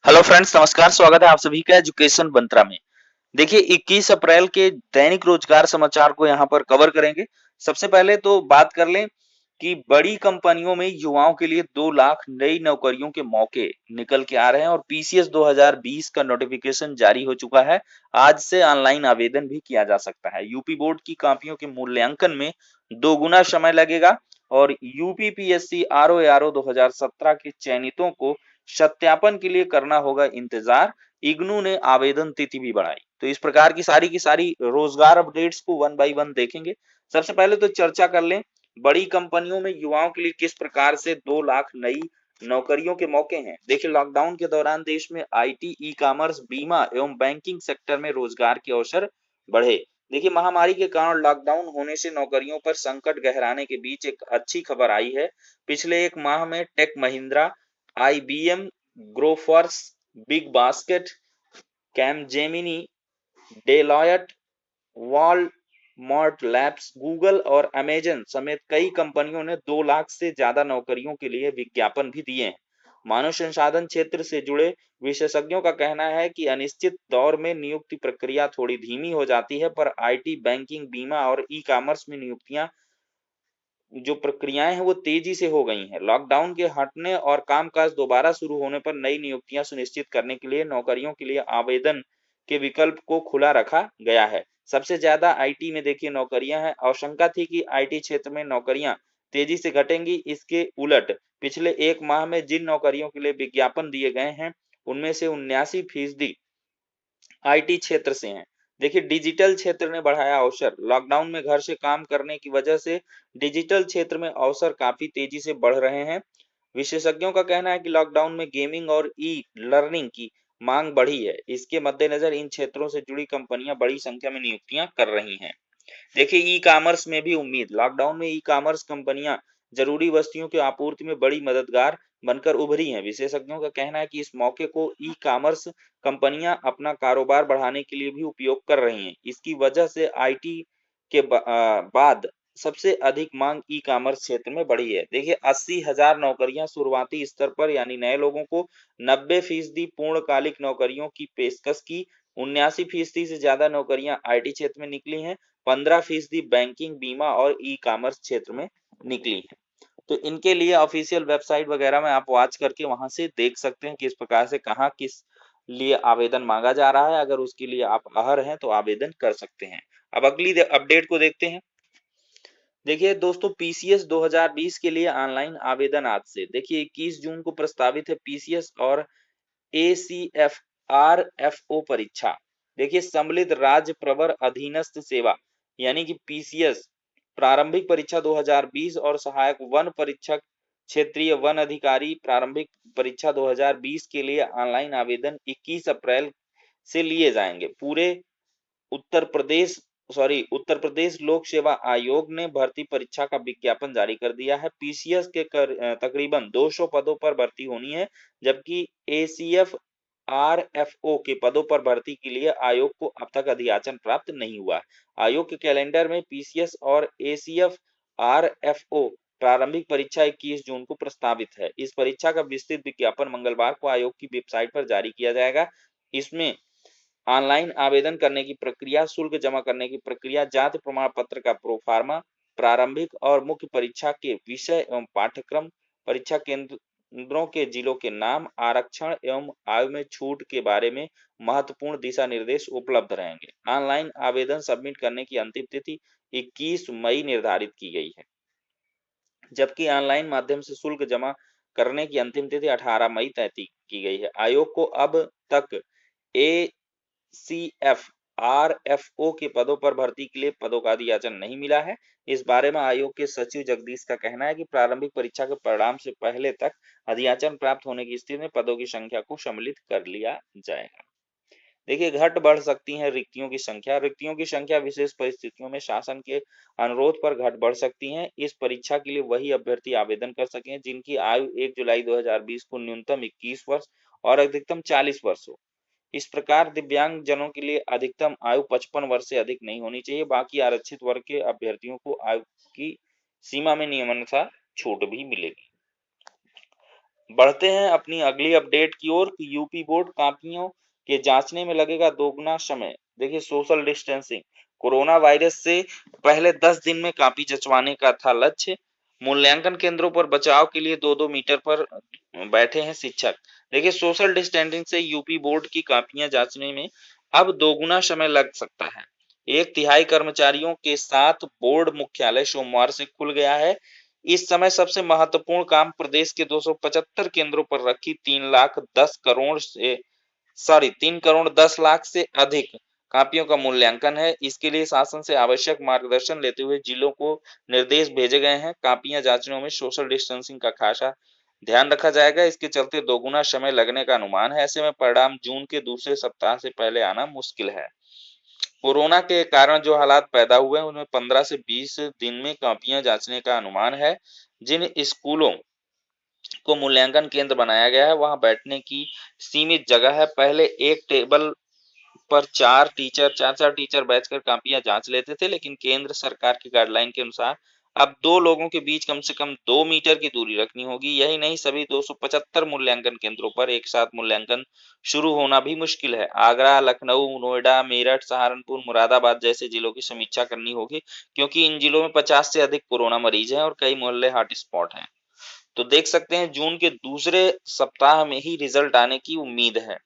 Hello friends, नमस्कार। स्वागत है आप सभी का एजुकेशन मंत्रा में। देखिए 21 अप्रैल के दैनिक रोजगार समाचार को यहाँ पर कवर करेंगे। सबसे पहले तो बात कर लें कि बड़ी कंपनियों में युवाओं के लिए 2 लाख नई नौकरियों के मौके निकल के आ रहे हैं और पीसीएस 2020 का नोटिफिकेशन जारी हो चुका है। आज से ऑनलाइन आवेदन भी किया जा सकता है। यूपी बोर्ड की कॉपियों के मूल्यांकन में दोगुना समय लगेगा और यूपीपीएससी आरओ 2017 के चयनितों को सत्यापन के लिए करना होगा इंतजार। इग्नू ने आवेदन तिथि भी बढ़ाई। तो इस प्रकार की सारी रोजगार अपडेट्स को वन बाय वन देखेंगे। सबसे पहले तो चर्चा कर लें बड़ी कंपनियों में युवाओं के लिए किस प्रकार से 2 लाख नई नौकरियों के मौके हैं। देखिए लॉकडाउन के दौरान देश में आईटी, ई कॉमर्स, बीमा एवं बैंकिंग सेक्टर में रोजगार के अवसर बढ़े। देखिए महामारी के कारण लॉकडाउन होने से नौकरियों पर संकट गहराने के बीच एक अच्छी खबर आई है। पिछले एक माह में tech Mahindra, IBM, Grofers, big basket, Capgemini, Deloitte, Walmart labs, Google और अमेजन समेत कई कंपनियों ने 2 लाख से ज्यादा नौकरियों के लिए विज्ञापन भी दिए हैं। मानव संसाधन क्षेत्र से जुड़े विशेषज्ञों का कहना है कि अनिश्चित दौर में नियुक्ति प्रक्रिया थोड़ी धीमी हो जाती है, पर आईटी, बैंकिंग, बीमा और ई कॉमर्स में नियुक्तियां जो प्रक्रियाएं हैं वो तेजी से हो गई हैं। लॉकडाउन के हटने और कामकाज दोबारा शुरू होने पर नई नियुक्तियां सुनिश्चित करने के लिए नौकरियों के लिए आवेदन के विकल्प को खुला रखा गया है। सबसे ज्यादा आईटी में देखिए नौकरियां हैं। आशंका थी कि आईटी क्षेत्र में नौकरियां तेजी से घटेंगी। इसके उलट पिछले एक माह में जिन नौकरियों के लिए विज्ञापन दिए गए हैं उनमें से 79% आईटी क्षेत्र से हैं। देखिए डिजिटल क्षेत्र ने बढ़ाया अवसर। लॉकडाउन में घर से काम करने की वजह से डिजिटल क्षेत्र में अवसर काफी तेजी से बढ़ रहे हैं। विशेषज्ञों का कहना है कि लॉकडाउन में गेमिंग और ई लर्निंग की मांग बढ़ी है। इसके मद्देनजर इन क्षेत्रों से जुड़ी कंपनियां बड़ी संख्या में नियुक्तियां कर रही हैं। देखिए ई कॉमर्स में भी उम्मीद। लॉकडाउन में ई कॉमर्स कंपनियां जरूरी वस्तुओं की आपूर्ति में बड़ी मददगार बनकर उभरी हैं। विशेषज्ञों का कहना है कि इस मौके को ई कॉमर्स कंपनियां अपना कारोबार बढ़ाने के लिए भी उपयोग कर रही हैं। इसकी वजह से आईटी के बाद सबसे अधिक मांग ई कॉमर्स क्षेत्र में बढ़ी है। देखिए 80,000 नौकरियां शुरुआती स्तर पर यानी नए लोगों को, 90% पूर्णकालिक नौकरियों की पेशकश की, 79% से ज्यादा नौकरियां आईटी क्षेत्र में निकली हैं, 15% बैंकिंग, बीमा और ई कॉमर्स क्षेत्र में निकली है। तो इनके लिए ऑफिशियल वेबसाइट वगैरह में आप वॉच करके वहां से देख सकते हैं किस प्रकार से कहाँ किस लिए आवेदन मांगा जा रहा है। अगर उसके लिए आप अहर हैं तो आवेदन कर सकते हैं। अब अगली अपडेट को देखते हैं। देखिए दोस्तों पीसीएस 2020 के लिए ऑनलाइन आवेदन आज से। देखिए 21 जून को प्रस्तावित है पीसीएस और एसीएफ आरएफओ परीक्षा। देखिए सम्मिलित राज्य प्रवर अधीनस्थ सेवा यानी कि पीसीएस प्रारंभिक परीक्षा 2020 और सहायक वन परीक्षक क्षेत्रीय वन अधिकारी प्रारंभिक परीक्षा 2020 के लिए ऑनलाइन आवेदन 21 अप्रैल से लिए जाएंगे। उत्तर प्रदेश लोक सेवा आयोग ने भर्ती परीक्षा का विज्ञापन जारी कर दिया है। पीसीएस के तकरीबन 200 पदों पर भर्ती होनी है, जबकि एसीएफ आरएफओ के पदों पर भर्ती के लिए आयोग को अब तक अधियाचन प्राप्त नहीं हुआ। आयोग के कैलेंडर में पीसीएस और एसीएफ आरएफओ प्रारंभिक परीक्षा 21 जून को प्रस्तावित है। इस परीक्षा का विस्तृत विज्ञापन मंगलवार को आयोग की वेबसाइट पर जारी किया जाएगा। इसमें ऑनलाइन आवेदन करने की प्रक्रिया, शुल्क जमा करने की प्रक्रिया, जाति प्रमाण पत्र का प्रोफार्मा, प्रारंभिक और मुख्य परीक्षा के विषय एवं पाठ्यक्रम, परीक्षा केंद्रों के जिलों के नाम, आरक्षण एवं आयु में छूट के बारे में महत्वपूर्ण दिशा निर्देश उपलब्ध रहेंगे। ऑनलाइन आवेदन सबमिट करने की अंतिम तिथि 21 मई निर्धारित की गई है, जबकि ऑनलाइन माध्यम से शुल्क जमा करने की अंतिम तिथि 18 मई तय की गई है। आयोग को अब तक ए सीएफ आरएफओ के पदों पर भर्ती के लिए पदों का अधियाचन नहीं मिला है। इस बारे में आयोग के सचिव जगदीश का कहना है कि प्रारंभिक परीक्षा के परिणाम से पहले तक अधियाचन प्राप्त होने की स्थिति में पदों की संख्या को सम्मिलित कर लिया जाएगा। देखिए घट बढ़ सकती है रिक्तियों की संख्या। रिक्तियों की संख्या विशेष परिस्थितियों में शासन के अनुरोध पर घट बढ़ सकती है। इस परीक्षा के लिए वही अभ्यर्थी आवेदन कर सकें जिनकी आयु 1 जुलाई 2020 को न्यूनतम 21 वर्ष और अधिकतम 40 वर्ष हो। इस प्रकार दिव्यांग जनों के लिए अधिकतम आयु 55 वर्ष से अधिक नहीं होनी चाहिए। बाकी आरक्षित वर्ग के अभ्यर्थियों को आयु की सीमा में नियमानुसार छूट भी मिलेगी। बढ़ते हैं अपनी अगली अपडेट की ओर कि यूपी बोर्ड कापियों के जांचने में लगेगा दोगुना समय। देखिए सोशल डिस्टेंसिंग, कोरोना वायरस से पहले 10 दिन में कापी जंचवाने का था लक्ष्य। मूल्यांकन केंद्रों पर बचाव के लिए 2-2 मीटर पर बैठे हैं शिक्षक। देखिए सोशल डिस्टेंसिंग से यूपी बोर्ड की कापियां जांचने में अब दोगुना समय लग सकता है। 1/3 कर्मचारियों के साथ बोर्ड मुख्यालय सोमवार से खुल गया है। इस समय सबसे महत्वपूर्ण काम प्रदेश के 275 केंद्रों पर रखी 3 करोड़ 10 लाख से अधिक कापियों का मूल्यांकन है। इसके लिए शासन से आवश्यक मार्गदर्शन लेते हुए जिलों को निर्देश भेजे गए हैं। कापियां जांचने में सोशल डिस्टेंसिंग का खासा ध्यान रखा जाएगा। इसके चलते दोगुना समय लगने का अनुमान है। ऐसे में परिणाम जून के दूसरे सप्ताह से पहले आना मुश्किल है। कोरोना के कारण जो हालात पैदा हुए हैं उनमें 15 से 20 दिन में कापियां जांचने का अनुमान है। जिन स्कूलों को मूल्यांकन केंद्र बनाया गया है वहां बैठने की सीमित जगह है। पहले एक टेबल पर चार टीचर बैठकर कापियां जांच लेते थे, लेकिन केंद्र सरकार की गाइडलाइन के अनुसार अब 2 लोगों के बीच कम से कम 2 मीटर की दूरी रखनी होगी। यही नहीं, सभी 275 मूल्यांकन केंद्रों पर एक साथ मूल्यांकन शुरू होना भी मुश्किल है। आगरा, लखनऊ, नोएडा, मेरठ, सहारनपुर, मुरादाबाद जैसे जिलों की समीक्षा करनी होगी, क्योंकि इन जिलों में 50 से अधिक कोरोना मरीज हैं और कई मोहल्ले हॉटस्पॉट हैं। तो देख सकते हैं जून के दूसरे सप्ताह में ही रिजल्ट आने की उम्मीद है।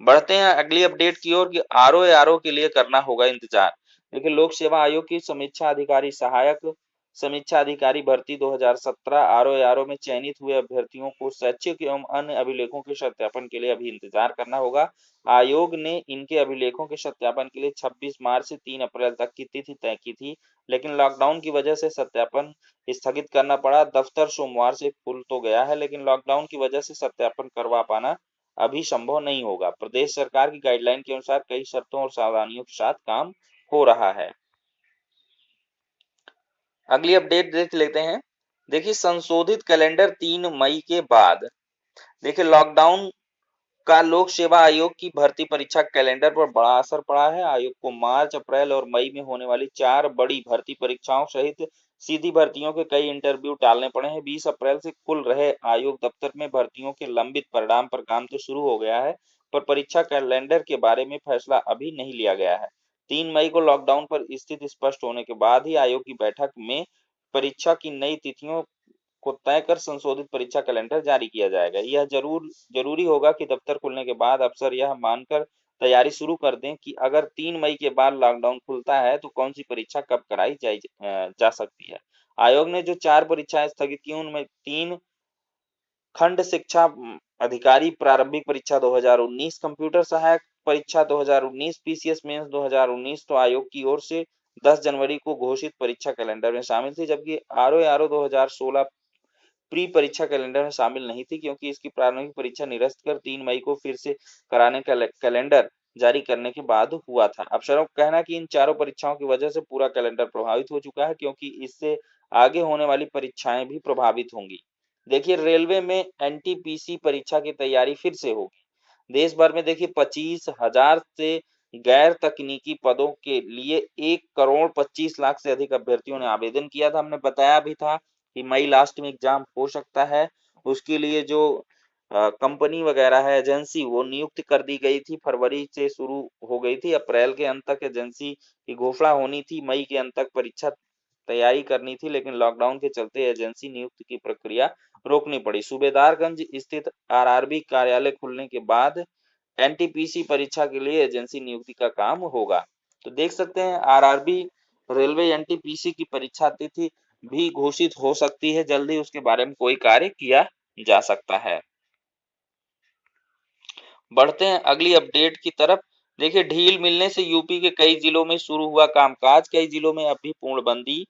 बढ़ते हैं अगली अपडेट की ओर कि आरओ के लिए करना होगा इंतजार। देखिए लोक सेवा आयोग की समीक्षा अधिकारी सहायक समीक्षा अधिकारी भर्ती 2017 आरओ में चयनित हुए अभ्यर्थियों को शैक्षिक एवं अन्य अभिलेखों के सत्यापन के लिए अभी इंतजार करना होगा। आयोग ने इनके अभिलेखों के सत्यापन के लिए 26 मार्च से 3 अप्रैल तक की तिथि तय की थी, लेकिन लॉकडाउन की वजह से सत्यापन स्थगित करना पड़ा। दफ्तर सोमवार से खुल तो गया है, लेकिन लॉकडाउन की वजह से सत्यापन करवा पाना अभी संभव नहीं होगा। प्रदेश सरकार की गाइडलाइन के अनुसार कई शर्तों और सावधानियों के साथ काम हो रहा है। अगली अपडेट देख लेते हैं। देखिए संशोधित कैलेंडर 3 मई के बाद। देखिए लॉकडाउन का लोक सेवा आयोग की भर्ती परीक्षा कैलेंडर पर बड़ा असर पड़ा है। आयोग को मार्च, अप्रैल और मई में होने वाली 4 बड़ी भर्ती परीक्षाओं सहित सीधी भर्तियों के कई इंटरव्यू टालने पड़े हैं। 20 अप्रैल से खुल रहे आयोग दफ्तर में भर्तियों के लंबित परिणाम पर काम तो शुरू हो गया है, पर परीक्षा कैलेंडर के बारे में फैसला अभी नहीं लिया गया है। 3 मई को लॉकडाउन पर स्थिति स्पष्ट होने के बाद ही आयोग की बैठक में परीक्षा की नई तिथियों को तय कर संशोधित परीक्षा कैलेंडर जारी किया जाएगा। यह जरूरी होगा कि दफ्तर खुलने के बाद अफसर यह मानकर तैयारी शुरू कर दें कि अगर 3 मई के बाद लॉकडाउन खुलता है तो कौन सी परीक्षा कब कराई जा सकती है। आयोग ने जो 4 परीक्षाएं स्थगित की उनमें 3 खंड शिक्षा अधिकारी प्रारंभिक परीक्षा 2019, कंप्यूटर सहायक परीक्षा 2019, पीसीएस मेंस 2019 तो आयोग की ओर से 10 जनवरी को घोषित परीक्षा कैलेंडर में शामिल थी, जबकि आरओ 2016 प्री परीक्षा कैलेंडर में शामिल नहीं थी, क्योंकि इसकी प्रारंभिक परीक्षा निरस्त कर 3 मई को फिर से कराने का कैलेंडर जारी करने के बाद हुआ था। अफसरों का कहना है कि इन चारों परीक्षाओं की वजह से पूरा कैलेंडर प्रभावित हो चुका है, क्योंकि इससे आगे होने वाली परीक्षाएं भी प्रभावित होंगी। देखिए रेलवे में एनटीपीसी परीक्षा की तैयारी फिर से होगी। देश भर में देखिए 25,000 से गैर तकनीकी पदों के लिए 1,25,00,000 से अधिक अभ्यर्थियों ने आवेदन किया था। हमने बताया भी था कि मई लास्ट में एग्जाम हो सकता है। उसके लिए जो कंपनी वगैरह है, एजेंसी, वो नियुक्त कर दी गई थी। फरवरी से शुरू हो गई थी, अप्रैल के अंत तक एजेंसी की घोषणा होनी थी, मई के अंत तक परीक्षा तैयारी करनी थी, लेकिन लॉकडाउन के चलते एजेंसी नियुक्ति की प्रक्रिया रोकनी पड़ी। सूबेदारगंज स्थित आरआरबी कार्यालय खुलने के बाद एनटीपीसी परीक्षा के लिए एजेंसी नियुक्ति का काम होगा। तो देख सकते हैं आरआरबी रेलवे एनटीपीसी की परीक्षा तिथि भी घोषित हो सकती है जल्दी, उसके बारे में कोई कार्य किया जा सकता है। बढ़ते हैं अगली अपडेट की तरफ। देखिए ढील मिलने से यूपी के कई जिलों में शुरू हुआ कामकाज, कई जिलों में अभी पूर्णबंदी।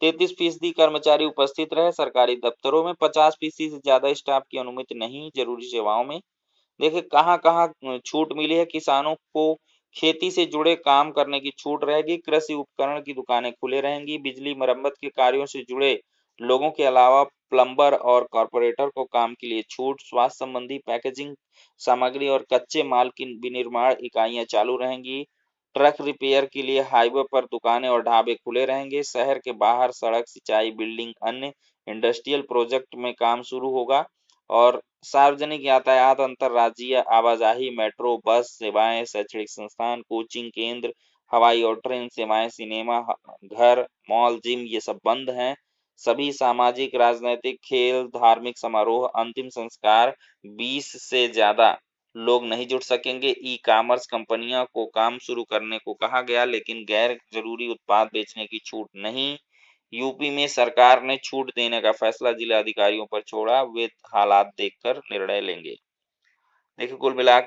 33% कर्मचारी उपस्थित रहे सरकारी दफ्तरों में, 50% से ज्यादा स्टाफ की अनुमति नहीं जरूरी सेवाओं में। देखिए कहाँ-कहाँ छूट मिली है। किसानों को खेती से जुड़े काम करने की छूट रहेगी, कृषि उपकरण की दुकानें खुले रहेंगी, बिजली मरम्मत के कार्यों से जुड़े लोगों के अलावा प्लम्बर और कॉरपोरेटर को काम के लिए छूट, स्वास्थ्य संबंधी पैकेजिंग सामग्री और कच्चे माल की विनिर्माण इकाइयां चालू रहेंगी, ट्रक रिपेयर के लिए हाईवे पर दुकानें और ढाबे खुले रहेंगे, शहर के बाहर सड़क, सिंचाई, बिल्डिंग, अन्य इंडस्ट्रियल प्रोजेक्ट में काम शुरू होगा। और सार्वजनिक यातायात, अंतर्राज्यीय आवाजाही, मेट्रो, बस सेवाएं, शैक्षणिक संस्थान, कोचिंग केंद्र, हवाई और ट्रेन सेवाएं, सिनेमा, घर, मॉल, जिम ये सब बंद हैं। सभी सामाजिक, राजनैतिक, खेल, धार्मिक समारोह, अंतिम संस्कार 20 से ज्यादा लोग नहीं जुट सकेंगे। ई कॉमर्स कंपनियों को काम शुरू करने को कहा गया, लेकिन गैर जरूरी उत्पाद बेचने की छूट नहीं। यूपी में सरकार ने छूट देने का फैसला जिला अधिकारियों पर छोड़ा, वे हालात देखकर निर्णय लेंगे। देखिए कुल मिला